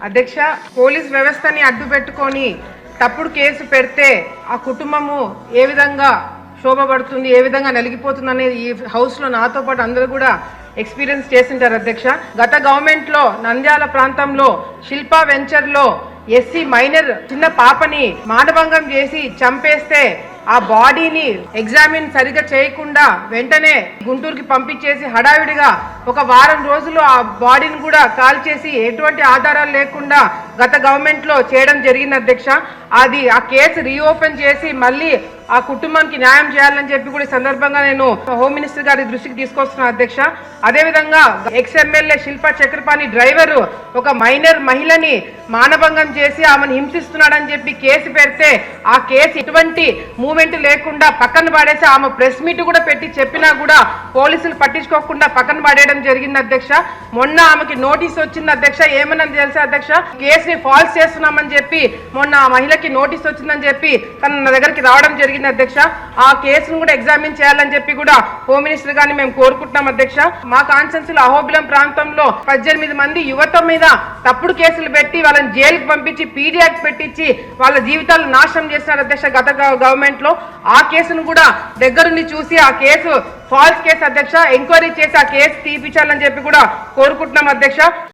అధ్యక్ష, పోలీస్ వ్యవస్థని అడ్డు పెట్టుకొని తప్పుడు కేసు పెడితే ఆ కుటుంబము ఏ విధంగా శోభపడుతుంది, ఏ విధంగా నలిగిపోతుంది అనేది ఈ హౌస్లో నాతో పాటు అందరూ కూడా ఎక్స్పీరియన్స్ చేసింటారు అధ్యక్ష. గత గవర్నమెంట్లో నంద్యాల ప్రాంతంలో శిల్పా వెంచర్లో ఎస్సీ మైనర్ చిన్న పాపని మానభంగం చేసి చంపేస్తే ఆ బాడీని ఎగ్జామిన్ సరిగా చేయకుండా వెంటనే గుంటూరుకి పంపించేసి హడావిడిగా ఒక వారం రోజులు ఆ బాడీని కూడా కాల్ చేసి ఎటువంటి ఆధారాలు లేకుండా గత గవర్నమెంట్ లో చేయడం జరిగింది అధ్యక్ష. అది ఆ కేసు రీఓపెన్ చేసి మళ్ళీ ఆ కుటుంబానికి న్యాయం చేయాలని చెప్పి కూడా ఈ సందర్భంగా నేను హోమ్ మినిస్టర్ గారి దృష్టికి తీసుకొస్తున్నాను అధ్యక్ష. అదేవిధంగా ex MLA Shilpa Chakrapani driver ఒక మైనర్ మహిళని మానభంగం చేసి ఆమెను హింసిస్తున్నాడని చెప్పి కేసు పెడితే ఆ కేసు ఎటువంటి మూమెంట్ లేకుండా పక్కన పడేసి ఆమె ప్రెస్ మీట్ కూడా పెట్టి చెప్పినా కూడా పోలీసులు పట్టించుకోకుండా పక్కన పడేయడం జరిగింది అధ్యక్ష. మొన్న ఆమెకి నోటీస్ వచ్చింది అధ్యక్ష. ఏమన్నది తెలుసా అధ్యక్ష, కేసుని ఫాల్స్ చేస్తున్నామని చెప్పి మొన్న ఆ మహిళకి నోటీస్ వచ్చిందని చెప్పి తన నా దగ్గరికి రావడం జరిగింది అధ్యక్ష. ఆ కేసును కూడా ఎగ్జామిన్ చేయాలని చెప్పి కూడా హోమ్ మినిస్టర్ గారిని మేము కోరుకుంటున్నాం అధ్యక్ష. మా కాన్స్టిట్యున్సీలో అహోబిలం ప్రాంతంలో 18 మంది యువత మీద తప్పుడు కేసులు పెట్టి వాళ్ళని జైలుకి పంపించి పీడీ యాక్ట్ పెట్టించి వాళ్ళ జీవితాలు నాశనం చేస్తున్నారు అధ్యక్ష గత గవర్నమెంట్ లో. ఆ కేసును కూడా దగ్గరుండి చూసి ఆ కేసు ఫాల్స్ కేసు అధ్యక్ష ఎంక్వైరీ చేసి ఆ కేసు తీపించాలని చెప్పి కూడా కోరుకుంటున్నాం అధ్యక్ష.